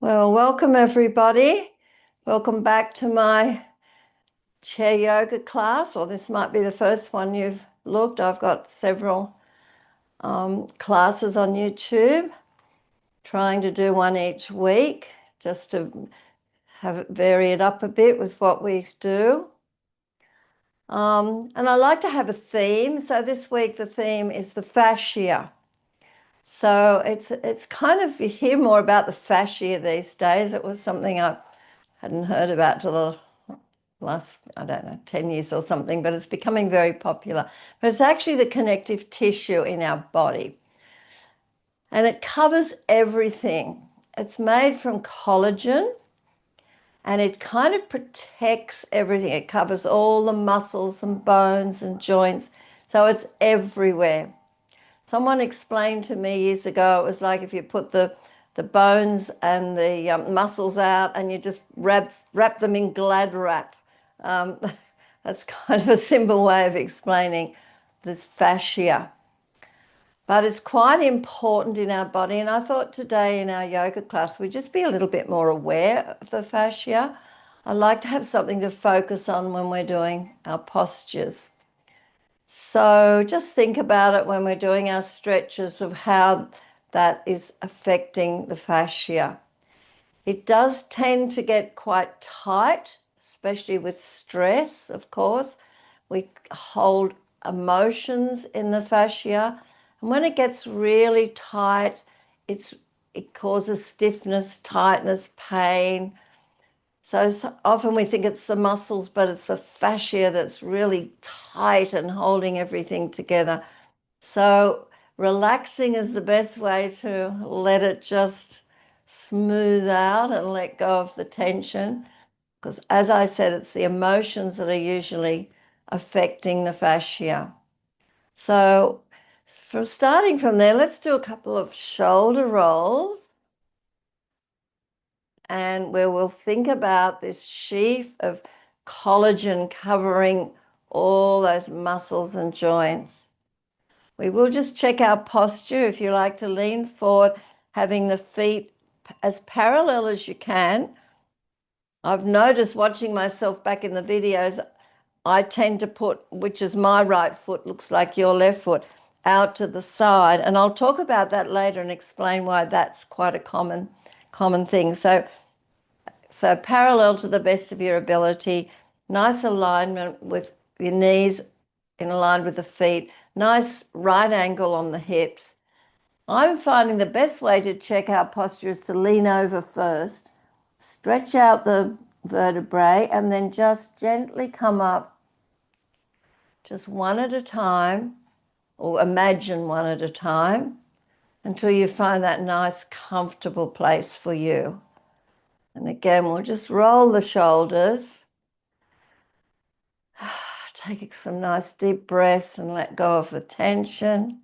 Well, welcome everybody. Welcome back to my chair yoga class, or this might be the first one you've looked. I've got several classes on YouTube, trying to do one each week just to have it vary it up a bit with what we do. And I like to have a theme. So this week the theme is the fascia. So it's kind of, you hear more about the fascia these days. It was something I hadn't heard about till the last, I don't know, 10 years or something, but it's becoming very popular. But it's actually the connective tissue in our body. And it covers everything. It's made from collagen and it kind of protects everything. It covers all the muscles and bones and joints. So it's everywhere. Someone explained to me years ago, it was like if you put the bones and the muscles out and you just wrap them in Glad wrap. Um, that's kind of a simple way of explaining this fascia. But it's quite important in our body. And I thought today in our yoga class, we'd just be a little bit more aware of the fascia. I like to have something to focus on when we're doing our postures. So just think about it when we're doing our stretches of how that is affecting the fascia. It does tend to get quite tight, especially with stress, of course. We hold emotions in the fascia. And when it gets really tight, it causes stiffness, tightness, pain. So often we think it's the muscles, but it's the fascia that's really tight and holding everything together. So relaxing is the best way to let it just smooth out and let go of the tension. Because as I said, it's the emotions that are usually affecting the fascia. So starting from there, let's do a couple of shoulder rolls. And where we'll think about this sheath of collagen covering all those muscles and joints. We will just check our posture. If you like to lean forward, having the feet as parallel as you can. I've noticed watching myself back in the videos, I tend to put, which is my right foot, looks like your left foot, out to the side. And I'll talk about that later and explain why that's quite a common thing. So parallel to the best of your ability, nice alignment with your knees in line with the feet, nice right angle on the hips. I'm finding the best way to check our posture is to lean over first, stretch out the vertebrae, and then just gently come up, just one at a time, or imagine one at a time, until you find that nice, comfortable place for you. And again, we'll just roll the shoulders. Take some nice deep breaths and let go of the tension.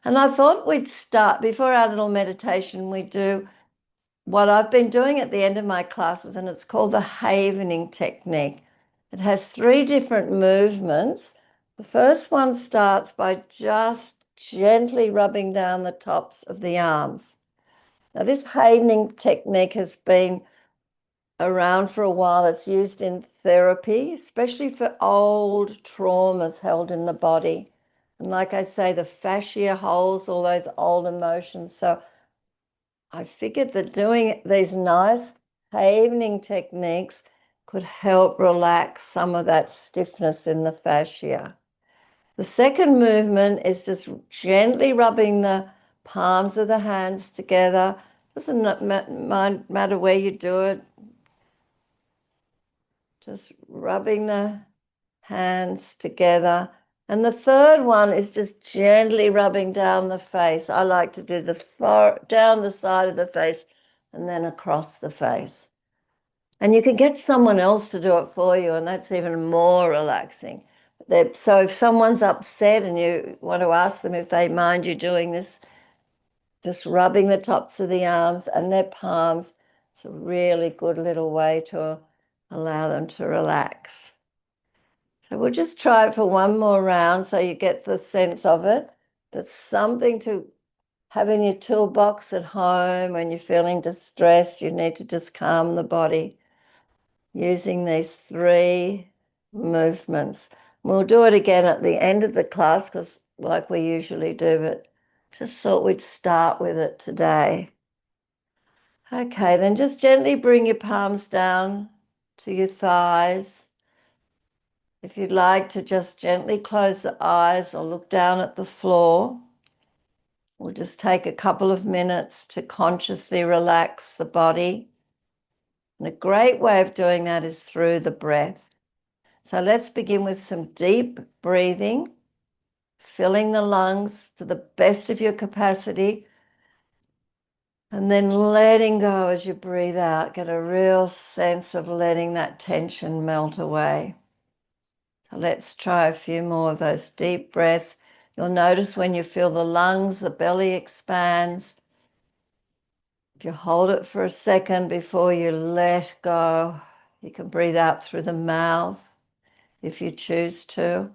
And I thought we'd start, before our little meditation, we do what I've been doing at the end of my classes, and it's called the havening technique. It has 3 different movements. The first one starts by just gently rubbing down the tops of the arms. Now, this havening technique has been around for a while. It's used in therapy, especially for old traumas held in the body. And like I say, the fascia holds all those old emotions. So I figured that doing these nice havening techniques could help relax some of that stiffness in the fascia. The second movement is just gently rubbing the palms of the hands together. Doesn't matter where you do it. Just rubbing the hands together. And the third one is just gently rubbing down the face. I like to do down the side of the face and then across the face. And you can get someone else to do it for you, and that's even more relaxing. So if someone's upset and you want to ask them if they mind you doing this, just rubbing the tops of the arms and their palms, it's a really good little way to allow them to relax. So we'll just try it for one more round so you get the sense of it. That's something to have in your toolbox at home when you're feeling distressed. You need to just calm the body using these 3 movements. We'll do it again at the end of the class because like we usually do, but just thought we'd start with it today. Okay, then just gently bring your palms down to your thighs. If you'd like to just gently close the eyes or look down at the floor, we'll just take a couple of minutes to consciously relax the body. And a great way of doing that is through the breath. So let's begin with some deep breathing, filling the lungs to the best of your capacity, and then letting go as you breathe out. Get a real sense of letting that tension melt away. So let's try a few more of those deep breaths. You'll notice when you feel the lungs, the belly expands. If you hold it for a second before you let go, you can breathe out through the mouth if you choose to.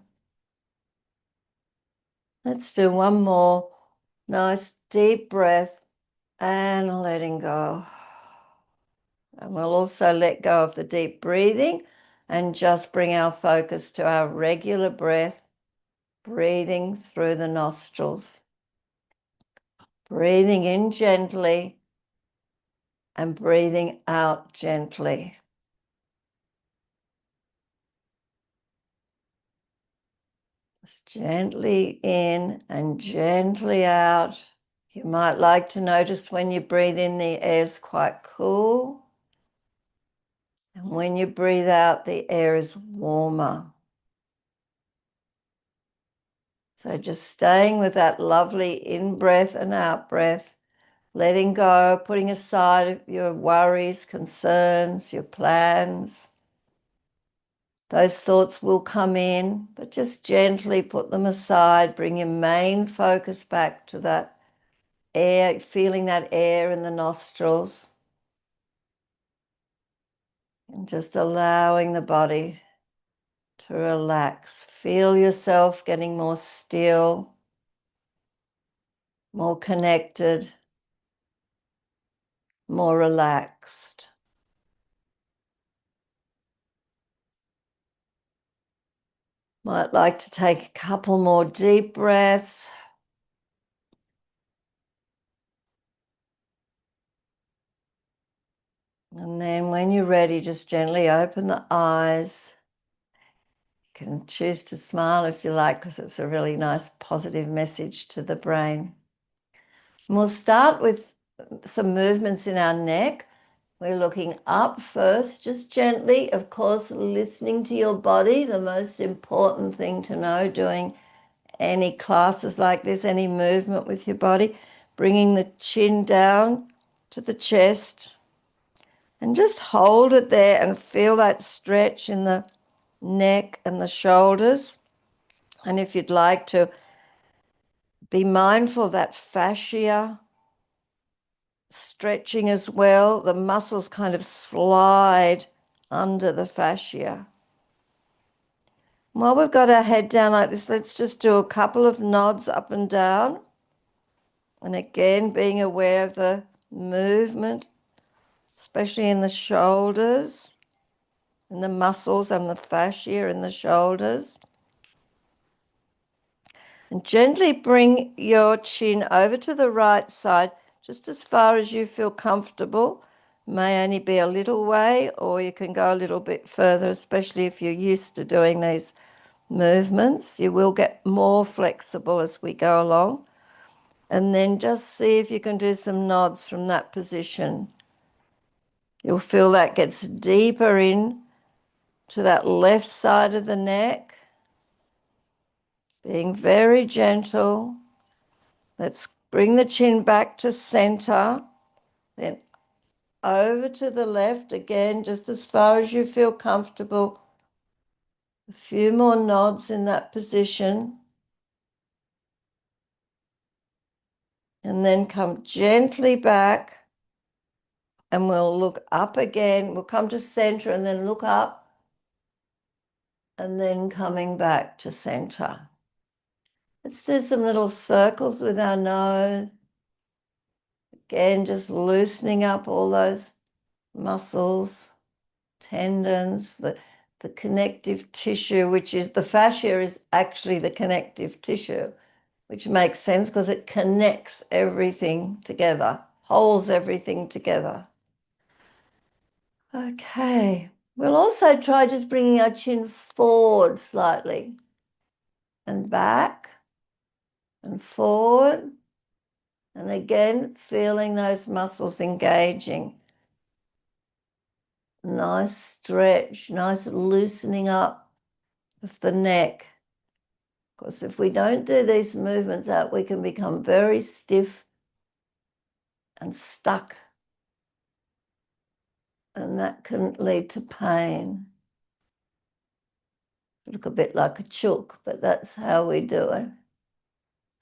Let's do one more nice deep breath and letting go. And we'll also let go of the deep breathing and just bring our focus to our regular breath, breathing through the nostrils. Breathing in gently and breathing out gently. Just gently in and gently out. You might like to notice when you breathe in, the air's quite cool. And when you breathe out, the air is warmer. So just staying with that lovely in-breath and out-breath, letting go, putting aside your worries, concerns, your plans. Those thoughts will come in, but just gently put them aside. Bring your main focus back to that air, feeling that air in the nostrils. And just allowing the body to relax. Feel yourself getting more still, more connected, more relaxed. Might like to take a couple more deep breaths. And then when you're ready, just gently open the eyes. You can choose to smile if you like, because it's a really nice positive message to the brain. And we'll start with some movements in our neck. We're looking up first, just gently, of course, listening to your body, the most important thing to know doing any classes like this, any movement with your body, bringing the chin down to the chest and just hold it there and feel that stretch in the neck and the shoulders. And if you'd like to, be mindful of that fascia stretching as well. The muscles kind of slide under the fascia. While we've got our head down like this, let's just do a couple of nods up and down. And again, being aware of the movement, especially in the shoulders, and the muscles and the fascia in the shoulders. And gently bring your chin over to the right side, just as far as you feel comfortable. May only be a little way, or you can go a little bit further, especially if you're used to doing these movements. You will get more flexible as we go along. And then just see if you can do some nods from that position. You'll feel that gets deeper in to that left side of the neck. Being very gentle. Let's bring the chin back to center, then over to the left again, just as far as you feel comfortable. A few more nods in that position. And then come gently back and we'll look up again. We'll come to center and then look up and then coming back to center. Let's do some little circles with our nose. Again, just loosening up all those muscles, tendons, the connective tissue, which is the fascia is actually the connective tissue, which makes sense because it connects everything together, holds everything together. Okay, we'll also try just bringing our chin forward slightly and back and forward. And again, feeling those muscles engaging. Nice stretch, nice loosening up of the neck. Because if we don't do these movements out, we can become very stiff and stuck. And that can lead to pain. Look a bit like a chook, but that's how we do it.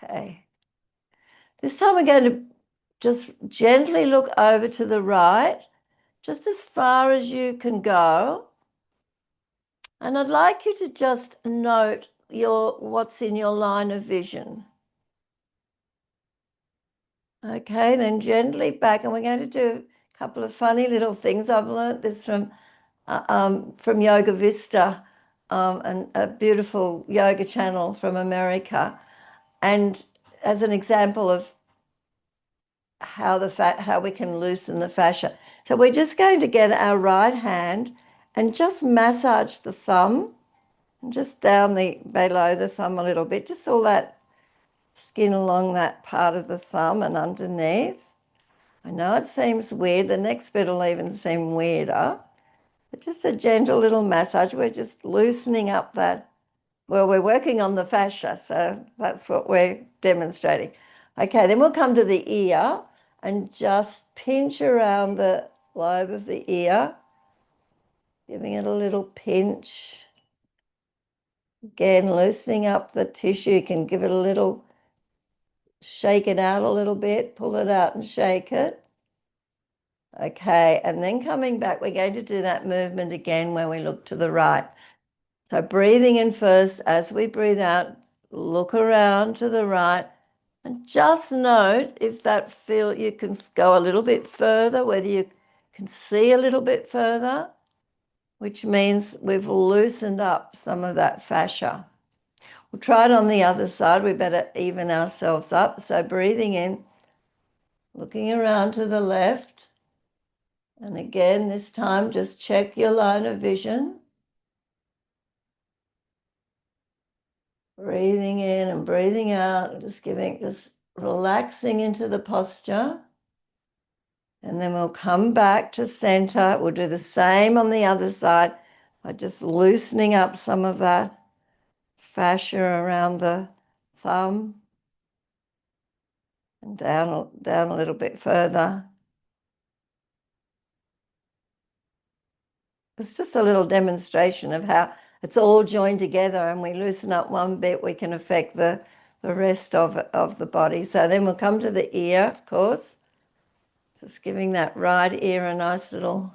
Okay. This time we're going to just gently look over to the right, just as far as you can go. And I'd like you to just note what's in your line of vision. Okay, then gently back, and we're going to do a couple of funny little things. I've learned this from Yoga Vista, and a beautiful yoga channel from America. And as an example of how we can loosen the fascia. So we're just going to get our right hand and just massage the thumb, and just down below the thumb a little bit, just all that skin along that part of the thumb and underneath. I know it seems weird. The next bit will even seem weirder. But just a gentle little massage. We're just loosening up that. Well, we're working on the fascia, so that's what we're demonstrating. Okay, then we'll come to the ear and just pinch around the lobe of the ear, giving it a little pinch. Again, loosening up the tissue. You can give it a little, shake it out a little bit, pull it out and shake it. Okay, and then coming back, we're going to do that movement again where we look to the right. So breathing in first, as we breathe out, look around to the right, and just note if you can go a little bit further, whether you can see a little bit further, which means we've loosened up some of that fascia. We'll try it on the other side. We better even ourselves up. So breathing in, looking around to the left. And again, this time, just check your line of vision. Breathing in and breathing out, just relaxing into the posture. And then we'll come back to center. We'll do the same on the other side by just loosening up some of that fascia around the thumb and down a little bit further. It's just a little demonstration of how it's all joined together, and we loosen up one bit, we can affect the rest of the body. So then we'll come to the ear, of course, just giving that right ear a nice little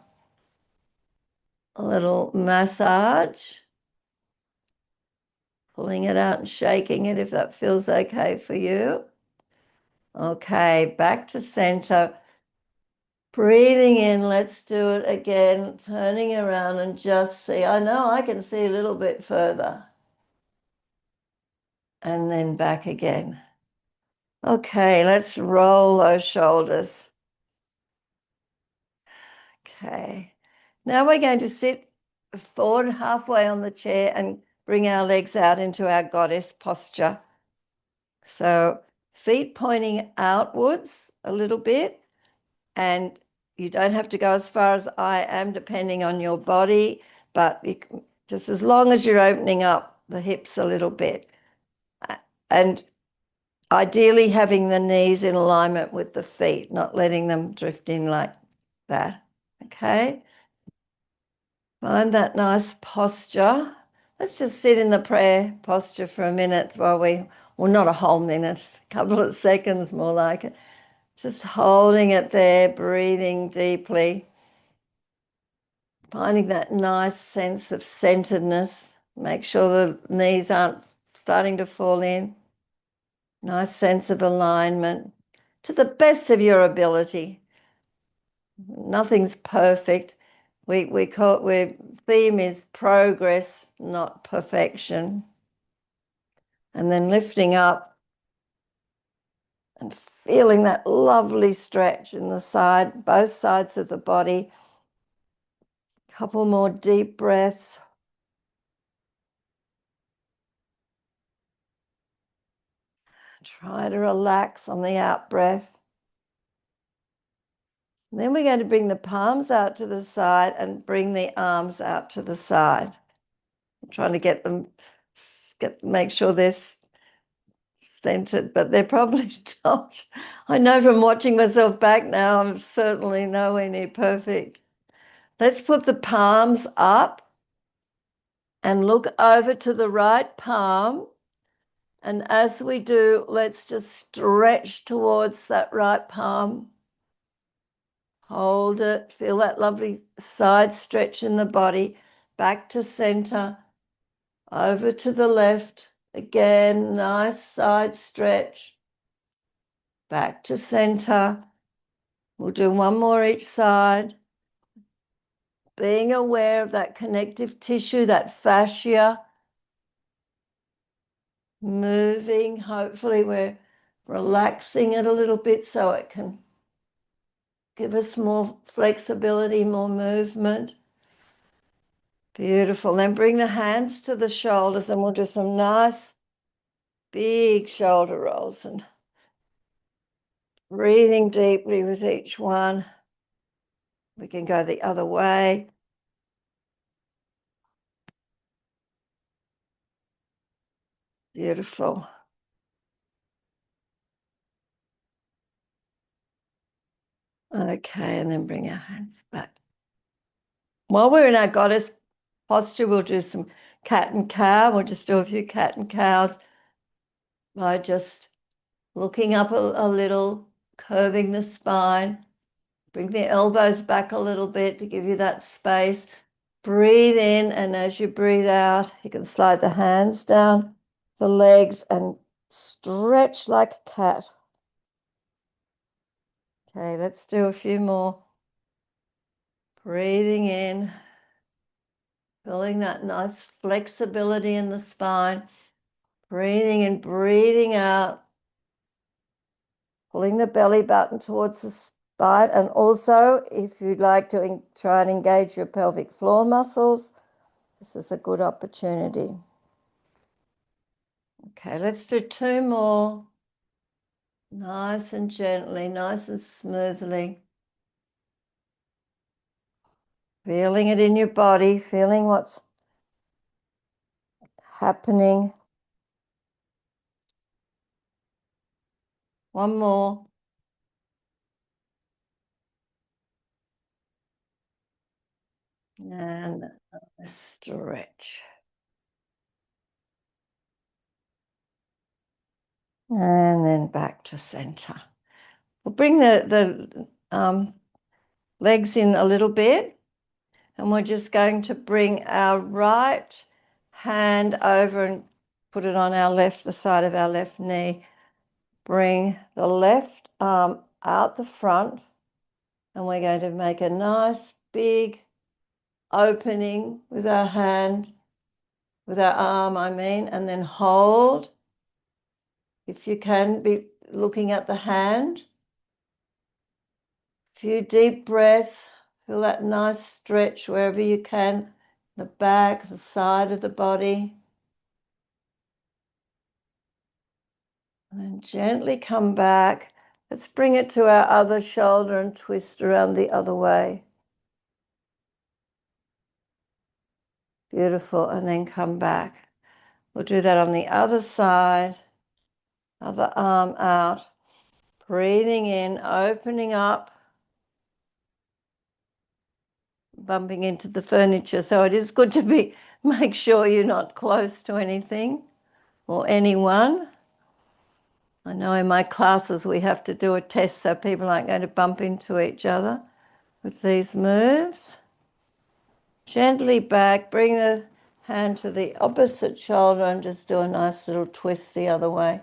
massage, pulling it out and shaking it if that feels okay for you. Okay, back to center. Breathing in, let's do it again, turning around and just see. I know I can see a little bit further. And then back again. Okay, let's roll those shoulders. Okay, now we're going to sit forward halfway on the chair and bring our legs out into our goddess posture. So feet pointing outwards a little bit, and you don't have to go as far as I am depending on your body, but just as long as you're opening up the hips a little bit. And ideally having the knees in alignment with the feet, not letting them drift in like that. Okay? Find that nice posture. Let's just sit in the prayer posture for a minute well, not a whole minute, a couple of seconds more like it. Just holding it there, breathing deeply. Finding that nice sense of centeredness. Make sure the knees aren't starting to fall in. Nice sense of alignment. to the best of your ability. Nothing's perfect. We theme is progress, not perfection. And then lifting up and feeling that lovely stretch in the side, both sides of the body. Couple more deep breaths. Try to relax on the out breath. And then we're going to bring the palms out to the side and bring the arms out to the side. I'm trying to make sure they're centered, but they're probably not. I know from watching myself back now, I'm certainly nowhere near perfect. Let's put the palms up and look over to the right palm. And as we do, let's just stretch towards that right palm. Hold it. Feel that lovely side stretch in the body. Back to center. Over to the left. Again, nice side stretch. Back to center. We'll do one more each side. Being aware of that connective tissue, that fascia. Moving. Hopefully we're relaxing it a little bit so it can give us more flexibility, more movement. Beautiful. Then bring the hands to the shoulders and we'll do some nice big shoulder rolls and breathing deeply with each one. We can go the other way. Beautiful. Okay, and then bring our hands back. While we're in our goddess posture, we'll do some cat and cow. We'll just do a few cat and cows by just looking up a little, curving the spine. Bring the elbows back a little bit to give you that space. Breathe in, and as you breathe out, you can slide the hands down the legs and stretch like a cat. Okay, let's do a few more. Breathing in, feeling that nice flexibility in the spine. Breathing in, breathing out. Pulling the belly button towards the spine. And also, if you'd like to try and engage your pelvic floor muscles, this is a good opportunity. Okay, let's do two more. Nice and gently, nice and smoothly. Feeling it in your body, feeling what's happening. One more. And a stretch. And then back to center. We'll bring the legs in a little bit. And we're just going to bring our right hand over and put it on the side of our left knee. Bring the left arm out the front. And we're going to make a nice big opening with our hand, with our arm, and then hold. If you can, be looking at the hand. A few deep breaths. Feel that nice stretch wherever you can, the back, the side of the body. And then gently come back. Let's bring it to our other shoulder and twist around the other way. Beautiful. And then come back. We'll do that on the other side. Other arm out. Breathing in, opening up. Bumping into the furniture. So it is good to make sure you're not close to anything or anyone. I know in my classes we have to do a test so people aren't going to bump into each other with these moves. Gently back, bring the hand to the opposite shoulder and just do a nice little twist the other way.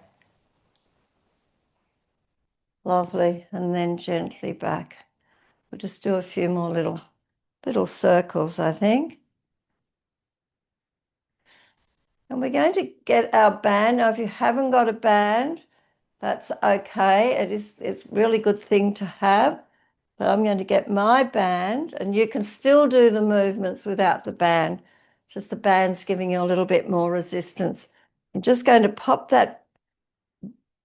Lovely. And then gently back. We'll just do a few more little circles, I think. And we're going to get our band. Now, if you haven't got a band, that's okay. It's a really good thing to have. But I'm going to get my band, and you can still do the movements without the band. Just the band's giving you a little bit more resistance. I'm just going to pop that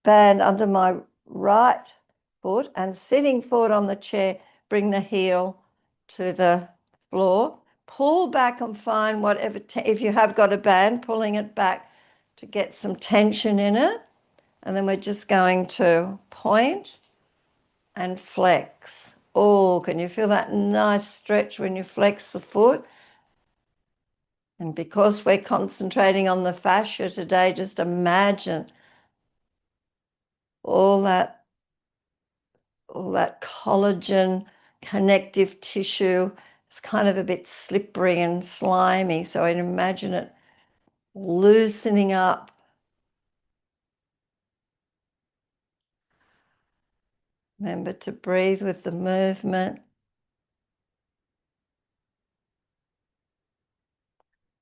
band under my right foot and sitting forward on the chair, bring the heel to the floor. Pull back and find whatever, if you have got a band, pulling it back to get some tension in it. And then we're just going to point and flex. Oh, can you feel that nice stretch when you flex the foot? And because we're concentrating on the fascia today, just imagine all that collagen, connective tissue. It's kind of a bit slippery and slimy, so I'd imagine it loosening up. Remember to breathe with the movement.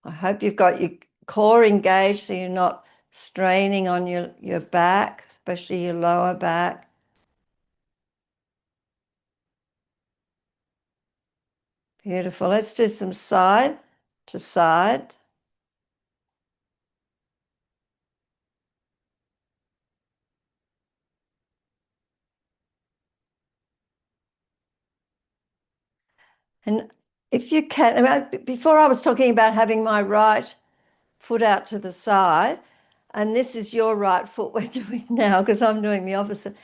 I hope you've got your core engaged so you're not straining on your back, especially your lower back. Beautiful. Let's do some side to side. And if you can, before I was talking about having my right foot out to the side, and this is your right foot we're doing now because I'm doing the opposite.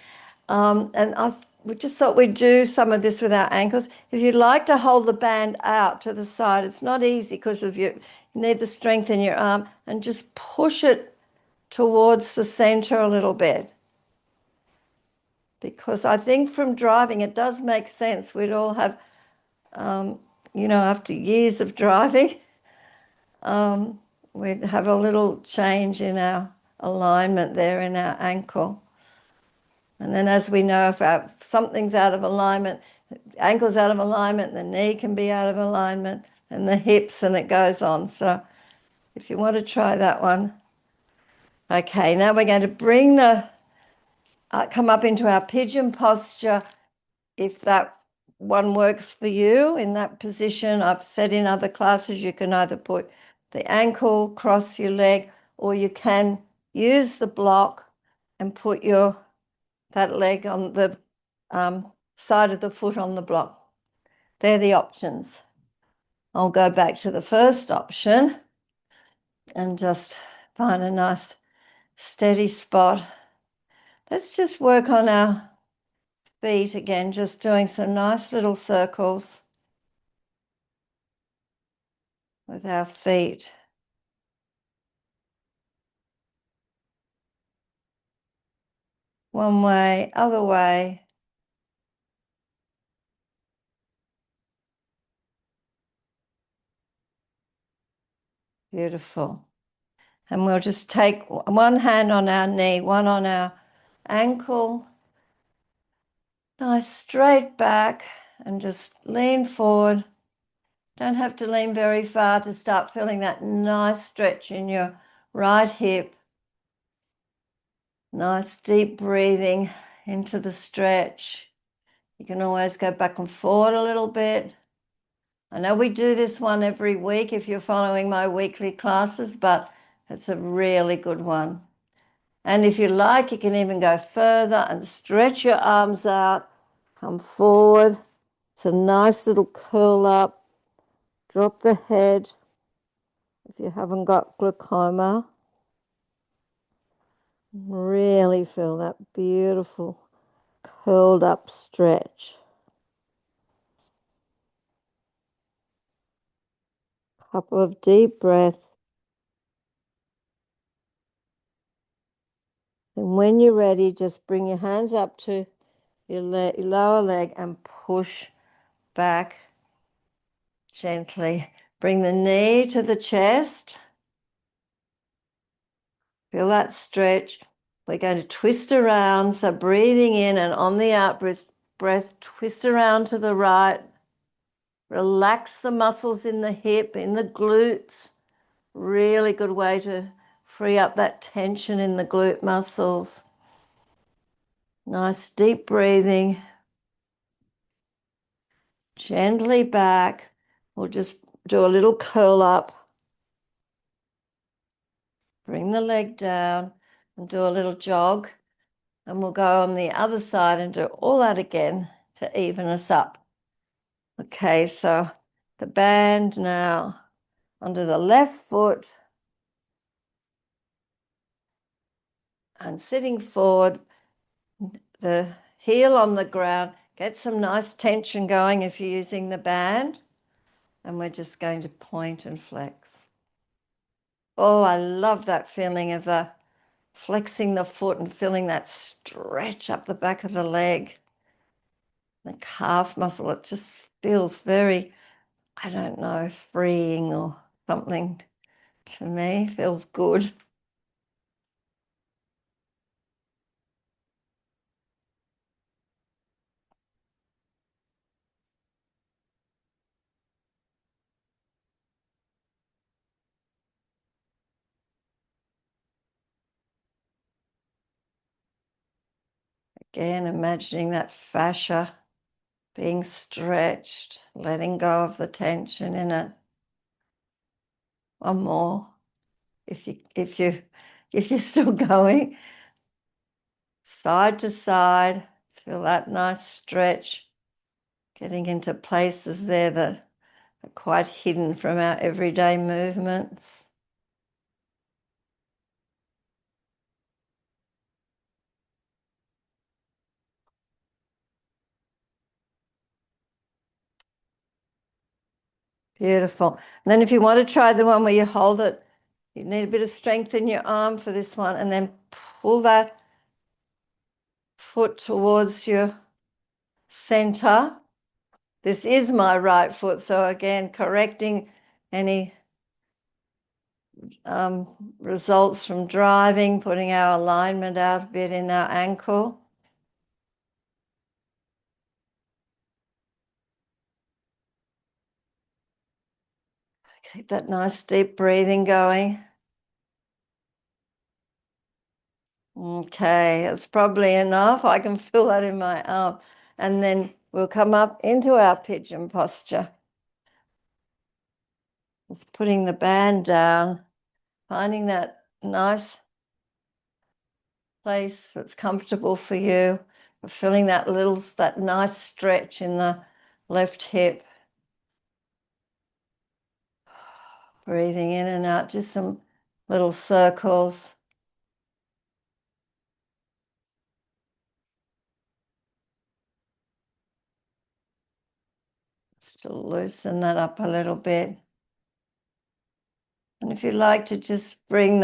We just thought we'd do some of this with our ankles. If you'd like to hold the band out to the side, it's not easy because you need the strength in your arm, and just push it towards the center a little bit. Because I think from driving, it does make sense. We'd all have, after years of driving, we'd have a little change in our alignment there in our ankle. And then as we know, if something's out of alignment, the ankle's out of alignment, the knee can be out of alignment, and the hips, and it goes on. So if you want to try that one. Okay, now we're going to bring come up into our pigeon posture. If that one works for you in that position, I've said in other classes, you can either put the ankle, cross your leg, or you can use the block and put that leg on the side of the foot on the block. They're the options. I'll go back to the first option and just find a nice steady spot. Let's just work on our feet again, just doing some nice little circles with our feet. One way, other way. Beautiful. And we'll just take one hand on our knee, one on our ankle. Nice straight back and just lean forward. Don't have to lean very far to start feeling that nice stretch in your right hip. Nice deep breathing into the stretch. You can always go back and forward a little bit. I know we do this one every week if you're following my weekly classes, but it's a really good one. And if you like, you can even go further and stretch your arms out, come forward. It's a nice little curl up. Drop the head if you haven't got glaucoma. Really feel that beautiful curled up stretch. Couple of deep breaths. And when you're ready, just bring your hands up to your lower leg and push back gently. Bring the knee to the chest. Feel that stretch. We're going to twist around, so breathing in and on the out breath, twist around to the right. Relax the muscles in the hip, in the glutes. Really good way to free up that tension in the glute muscles. Nice deep breathing. Gently back. We'll just do a little curl up. Bring the leg down and do a little jog. And we'll go on the other side and do all that again to even us up. Okay, so the band now under the left foot and sitting forward, the heel on the ground. Get some nice tension going if you're using the band. And we're just going to point and flex. Oh, I love that feeling of the flexing the foot and feeling that stretch up the back of the leg. The calf muscle, it just feels very, I don't know, freeing or something to me. Feels good. Again, imagining that fascia being stretched, letting go of the tension in it. One more. If you're still going, side to side, feel that nice stretch, getting into places there that are quite hidden from our everyday movements. Beautiful. And then if you want to try the one where you hold it, you need a bit of strength in your arm for this one, and then pull that foot towards your center. This is my right foot, so again, correcting any results from driving, putting our alignment out a bit in our ankle. Keep that nice deep breathing going. Okay, that's probably enough. I can feel that in my arm. And then we'll come up into our pigeon posture. Just putting the band down, finding that nice place that's comfortable for you, feeling that nice stretch in the left hip. Breathing in and out, just some little circles. Just to loosen that up a little bit. And if you like to just bring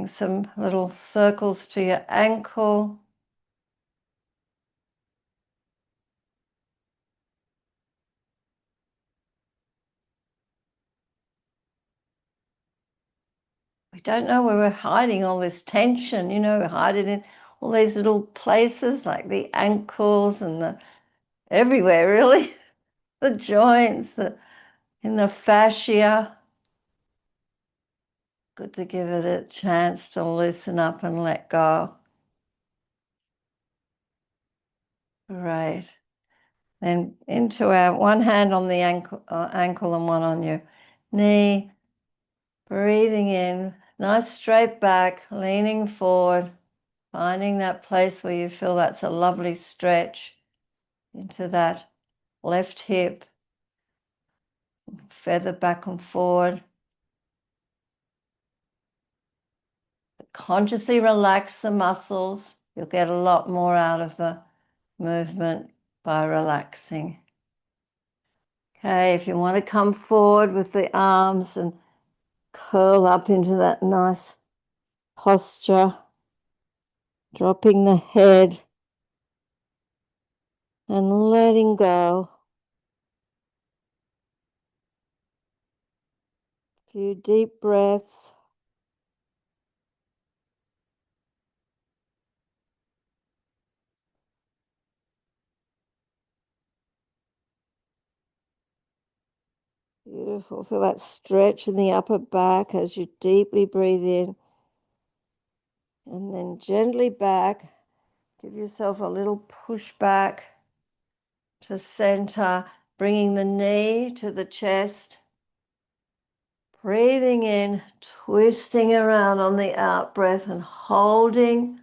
some little circles to your ankle. We don't know where we're hiding all this tension, we're hiding in all these little places like the ankles and everywhere really, the joints, in the fascia. Good to give it a chance to loosen up and let go. Great. Then into our one hand on the ankle and one on your knee. Breathing in, nice straight back, leaning forward, finding that place where you feel that's a lovely stretch into that left hip. Feather back and forward. Consciously relax the muscles. You'll get a lot more out of the movement by relaxing. Okay, if you want to come forward with the arms and curl up into that nice posture, dropping the head and letting go. A few deep breaths. Beautiful. Feel that stretch in the upper back as you deeply breathe in and then gently back. Give yourself a little push back to center, bringing the knee to the chest. Breathing in, twisting around on the out breath and holding,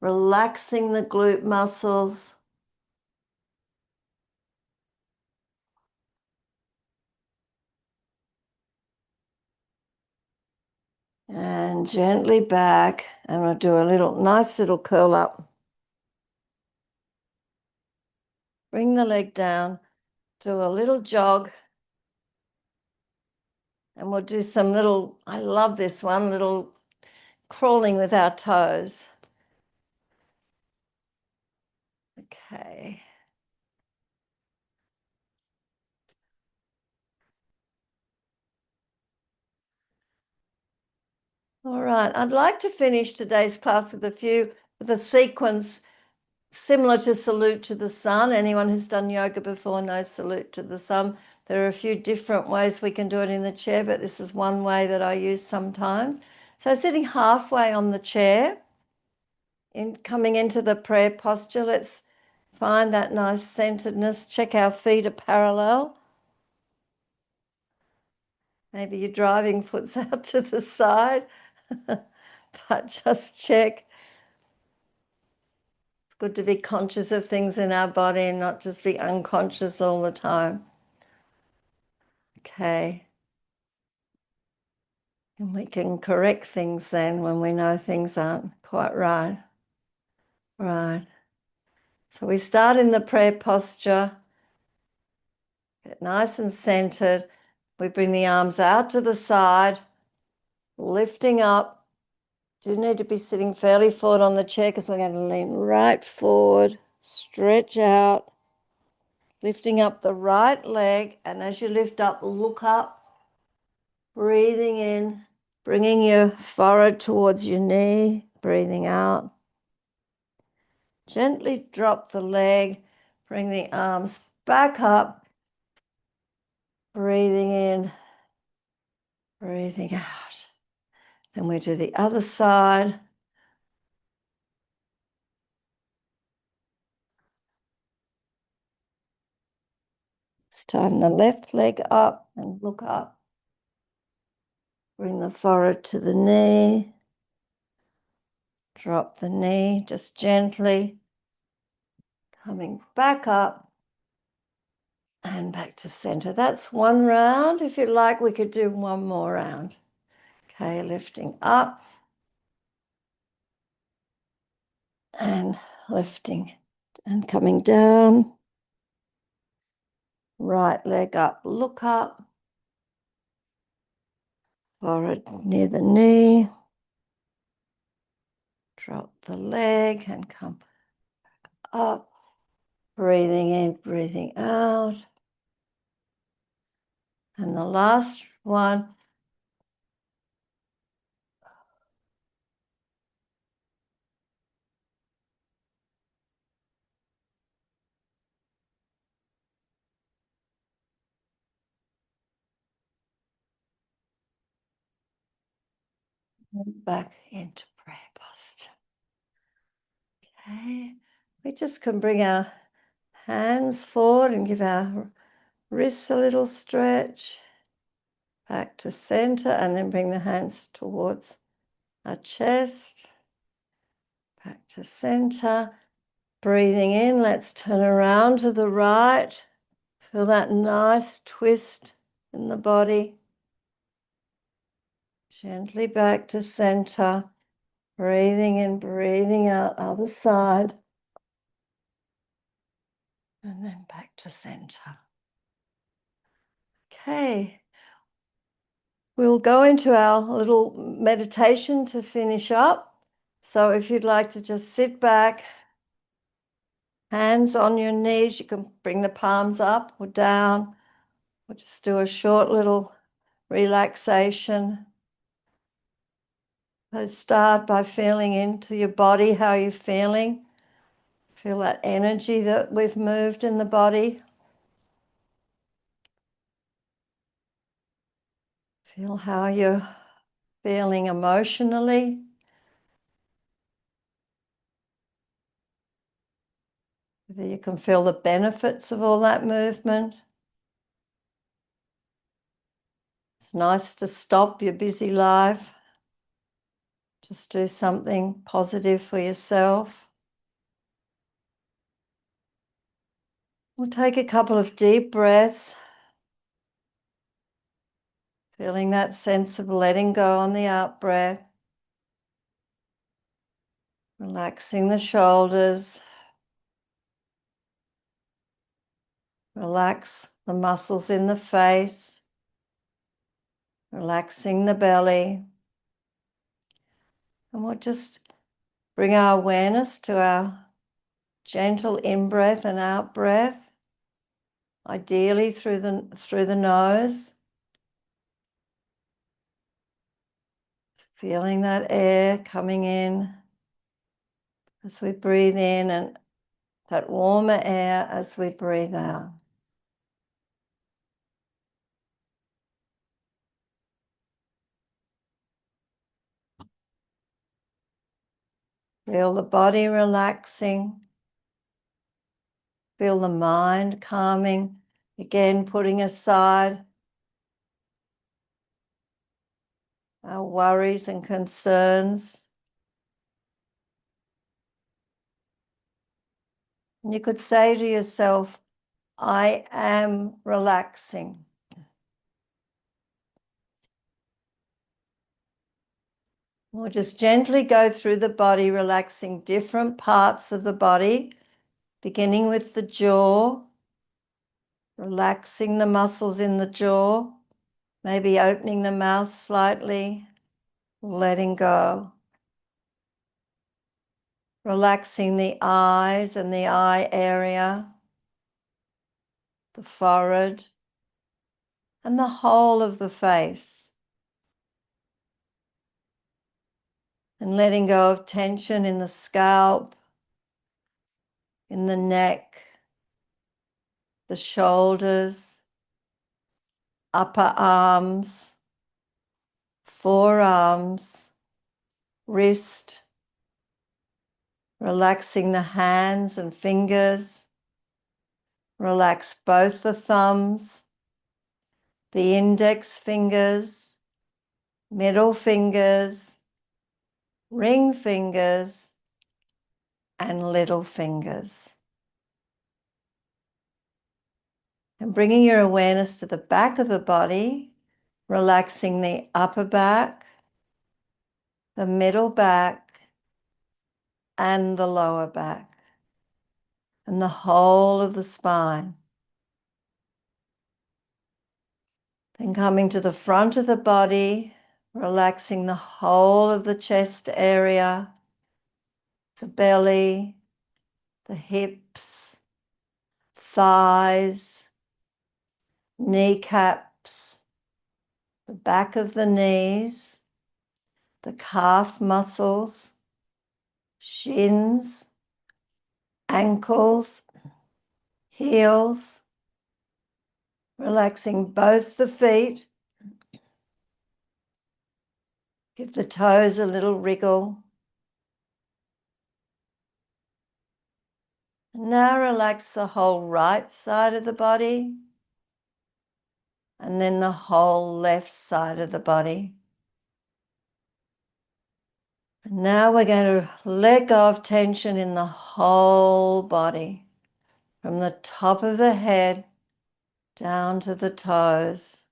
relaxing the glute muscles. And gently back, and we'll do a nice little curl up. Bring the leg down, do a little jog, and we'll do some little, I love this one, little crawling with our toes. Okay. All right, I'd like to finish today's class with a sequence similar to Salute to the Sun. Anyone who's done yoga before knows Salute to the Sun. There are a few different ways we can do it in the chair, but this is one way that I use sometimes. So sitting halfway on the chair, coming into the prayer posture, let's find that nice centeredness. Check our feet are parallel. Maybe your driving foot's out to the side, but just check. It's good to be conscious of things in our body and not just be unconscious all the time. Okay. And we can correct things then when we know things aren't quite right. Right. So we start in the prayer posture, get nice and centered. We bring the arms out to the side, lifting up. Do need to be sitting fairly forward on the chair because we're going to lean right forward, stretch out, lifting up the right leg. And as you lift up, look up, breathing in, bringing your forehead towards your knee, breathing out. Gently drop the leg, bring the arms back up, breathing in, breathing out. Then we do the other side. This time the left leg up and look up. Bring the forehead to the knee. Drop the knee just gently. Coming back up and back to center. That's one round. If you like, we could do one more round. Okay, lifting up and lifting and coming down. Right leg up, look up. Forehead near the knee. Drop the leg and come up. Breathing in, breathing out. And the last one. And back into prayer posture. Okay. We just can bring our hands forward and give our wrists a little stretch. Back to center and then bring the hands towards our chest. Back to center. Breathing in, let's turn around to the right. Feel that nice twist in the body. Gently back to center. Breathing in, breathing out, other side. And then back to center. Okay. We'll go into our little meditation to finish up. So if you'd like to just sit back, hands on your knees, you can bring the palms up or down. We'll just do a short little relaxation. So start by feeling into your body, how you're feeling. Feel that energy that we've moved in the body. Feel how you're feeling emotionally. Whether you can feel the benefits of all that movement. It's nice to stop your busy life. Just do something positive for yourself. We'll take a couple of deep breaths, feeling that sense of letting go on the out breath, relaxing the shoulders, relax the muscles in the face, relaxing the belly. And we'll just bring our awareness to our gentle in-breath and out-breath, ideally through the nose. Feeling that air coming in as we breathe in and that warmer air as we breathe out. Feel the body relaxing. Feel the mind calming. Again, putting aside our worries and concerns. And you could say to yourself, I am relaxing. We'll just gently go through the body, relaxing different parts of the body, beginning with the jaw, relaxing the muscles in the jaw, maybe opening the mouth slightly, letting go. Relaxing the eyes and the eye area, the forehead, and the whole of the face. And letting go of tension in the scalp, in the neck, the shoulders, upper arms, forearms, wrist, relaxing the hands and fingers. Relax both the thumbs, the index fingers, middle fingers, ring fingers, and little fingers. And bringing your awareness to the back of the body, relaxing the upper back, the middle back, and the lower back, and the whole of the spine. Then coming to the front of the body, relaxing the whole of the chest area, the belly, the hips, thighs, kneecaps, the back of the knees, the calf muscles, shins, ankles, heels, relaxing both the feet. Give the toes a little wriggle. Now relax the whole right side of the body and then the whole left side of the body. And now we're going to let go of tension in the whole body, from the top of the head down to the toes.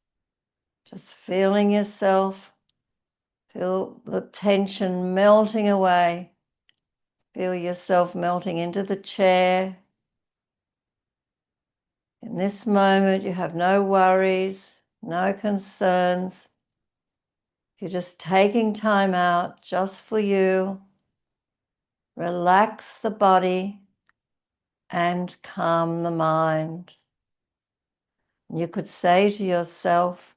Just feeling yourself, feel the tension melting away. Feel yourself melting into the chair. In this moment, you have no worries, no concerns. You're just taking time out just for you. Relax the body and calm the mind. You could say to yourself,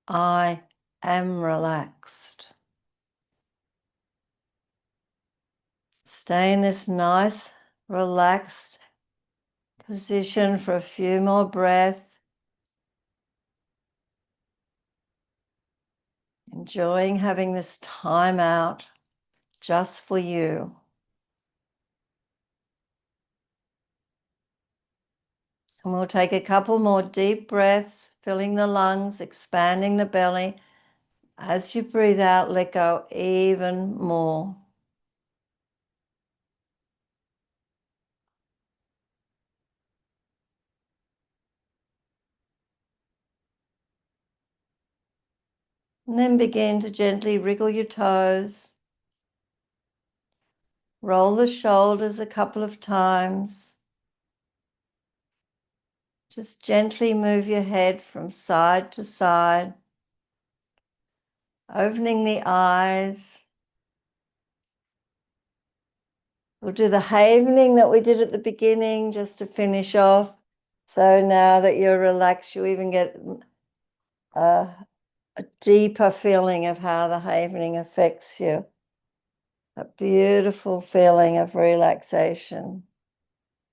I am relaxed. Stay in this nice, relaxed position for a few more breaths. enjoying having this time out just for you. And we'll take a couple more deep breaths, filling the lungs, expanding the belly. As you breathe out, let go even more. And then begin to gently wriggle your toes. Roll the shoulders a couple of times. Just gently move your head from side to side, opening the eyes. We'll do the havening that we did at the beginning just to finish off. So now that you're relaxed, you even get a deeper feeling of how the havening affects you. A beautiful feeling of relaxation.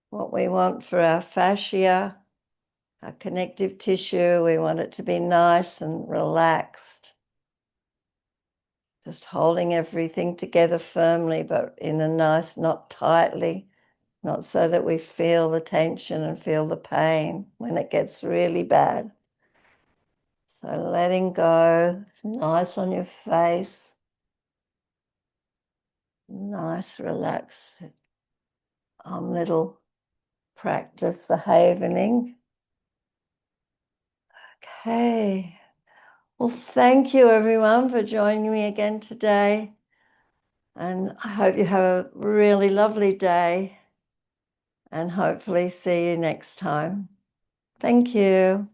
What we want for our fascia, our connective tissue, we want it to be nice and relaxed. Just holding everything together firmly, but in a nice, not tightly, not so that we feel the tension and feel the pain when it gets really bad. So letting go, it's nice on your face. Nice, relaxed little practice, the havening. Okay. Well, thank you everyone for joining me again today. And I hope you have a really lovely day and hopefully see you next time. Thank you.